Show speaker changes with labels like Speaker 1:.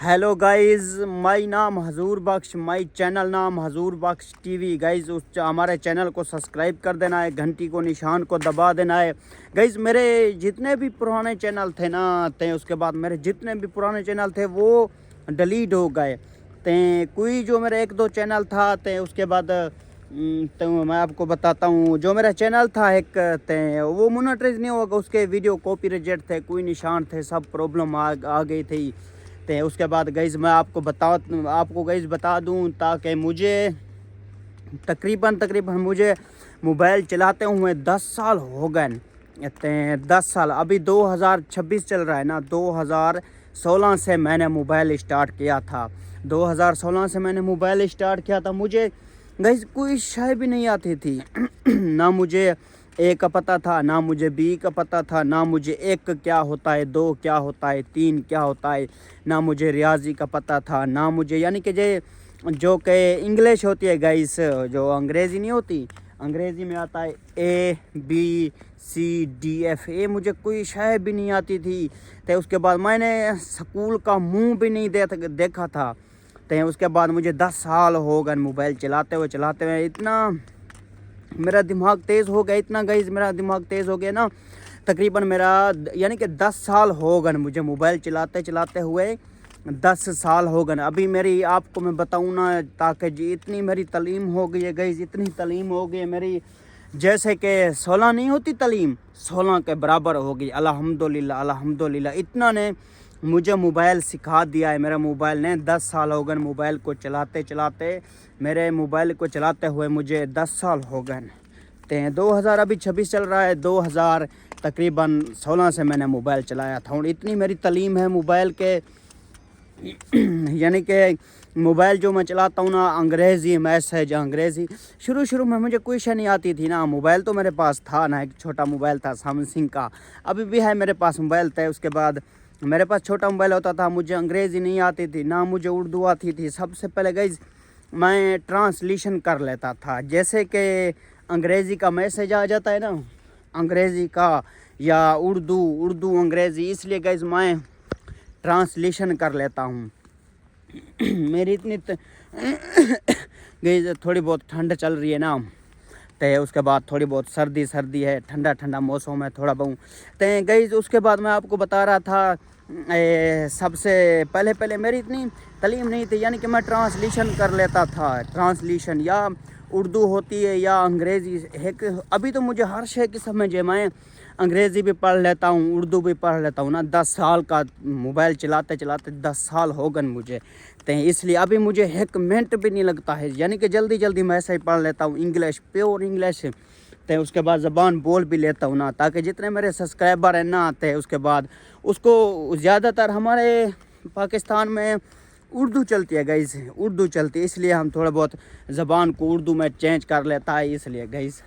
Speaker 1: Hello guys, माई नाम हजूर बख्श, my channel नाम हजूर बख्श TV. Guys उस हमारे चैनल को सब्सक्राइब कर देना है, घंटी को निशान को दबा देना है। गाइस मेरे जितने भी पुराने चैनल थे ना उसके बाद मेरे जितने भी पुराने चैनल थे वो डिलीट हो गए। कोई जो मेरा एक दो चैनल था उसके बाद तो मैं आपको बताता हूँ। जो मेरा चैनल था एक वो मोनेटाइज नहीं होगा, उसके वीडियो कॉपी रिजेक्ट थे, कोई निशान थे, सब प्रॉब्लम आ गई थी। उसके बाद गाइस मैं आपको गाइस बता दूं ताकि मुझे तकरीबन मुझे मोबाइल चलाते हुए 10 साल हो गए। 10 साल, अभी 2026 चल रहा है ना। 2016 से मैंने मोबाइल स्टार्ट किया था। 2016 से मैंने मोबाइल स्टार्ट किया था। मुझे गाइस कोई शय भी नहीं आती थी ना मुझे ए का पता था, ना मुझे बी का पता था, ना मुझे एक क्या होता है, दो क्या होता है, तीन क्या होता है, ना मुझे रियाजी का पता था, ना मुझे यानी कि जो कि इंग्लिश होती है गाइस, जो अंग्रेज़ी नहीं होती, अंग्रेज़ी में आता है A B C D F, ए मुझे कोई शय भी नहीं आती थी। तो उसके बाद मैंने स्कूल का मुंह भी नहीं देखा था। तो उसके बाद मुझे 10 साल हो गए मोबाइल चलाते हुए। इतना मेरा दिमाग तेज़ हो गया, इतना गाइस मेरा दिमाग तेज़ हो गया ना। तकरीबन मेरा यानी कि 10 साल हो गए मुझे मोबाइल चलाते हुए। 10 साल हो गए। अभी मेरी आपको मैं बताऊँ ना, ताकि जी इतनी मेरी तालीम हो गई है गाइस, इतनी तालीम हो गई है मेरी, जैसे कि 16 नहीं होती तालीम, 16 के बराबर हो गई। अल्हम्दुलिल्लाह अल्हम्दुलिल्लाह। इतना ने मुझे मोबाइल सिखा दिया है मेरा मोबाइल ने। 10 साल हो गए मोबाइल को चलाते, मेरे मोबाइल को चलाते हुए मुझे 10 साल हो गए। 2000 अभी 26 चल रहा है, 2000 तकरीबन 16 से मैंने मोबाइल चलाया था। और इतनी मेरी तालीम है मोबाइल के यानी कि मोबाइल जो मैं चलाता हूँ ना, अंग्रेज़ी मैसेज, अंग्रेज़ी। शुरू में मुझे कोई शय नहीं आती थी ना। मोबाइल तो मेरे पास था ना, एक छोटा मोबाइल था सैमसंग का, अभी भी है मेरे पास मोबाइल था। उसके बाद मेरे पास छोटा मोबाइल होता था, मुझे अंग्रेज़ी नहीं आती थी, ना मुझे उर्दू आती थी। सबसे पहले गाइस मैं ट्रांसलेशन कर लेता था, जैसे कि अंग्रेज़ी का मैसेज आ जाता है ना, अंग्रेज़ी का या उर्दू अंग्रेज़ी, इसलिए गाइस मैं ट्रांसलेशन कर लेता हूँ। मेरी इतनी गाइस थोड़ी बहुत ठंड चल रही है ना, तो उसके बाद थोड़ी बहुत सर्दी है, ठंडा मौसम है थोड़ा बहुत। तो गाइस उसके बाद मैं आपको बता रहा था, सबसे पहले मेरी इतनी तालीम नहीं थी, यानी कि मैं ट्रांसलेशन कर लेता था। ट्रांसलेशन या उर्दू होती है या अंग्रेज़ी है। अभी तो मुझे हर शय की समझ है, मैं अंग्रेज़ी भी पढ़ लेता हूँ, उर्दू भी पढ़ लेता हूँ ना। 10 साल का मोबाइल चलाते 10 साल हो गए मुझे। तो इसलिए अभी मुझे एक मिनट भी नहीं लगता है, यानी कि जल्दी मैं ऐसे ही पढ़ लेता हूँ, इंग्लिश, प्योर इंग्लिश। तो उसके बाद ज़बान बोल भी लेता हूँ ना, ताकि जितने मेरे सब्सक्राइबर हैं ना, तो उसके बाद उसको ज़्यादातर हमारे पाकिस्तान में उर्दू चलती है गाइस, उर्दू चलती है, इसलिए हम थोड़ा बहुत ज़बान को उर्दू में चेंज कर लेता है, इसलिए गाइस।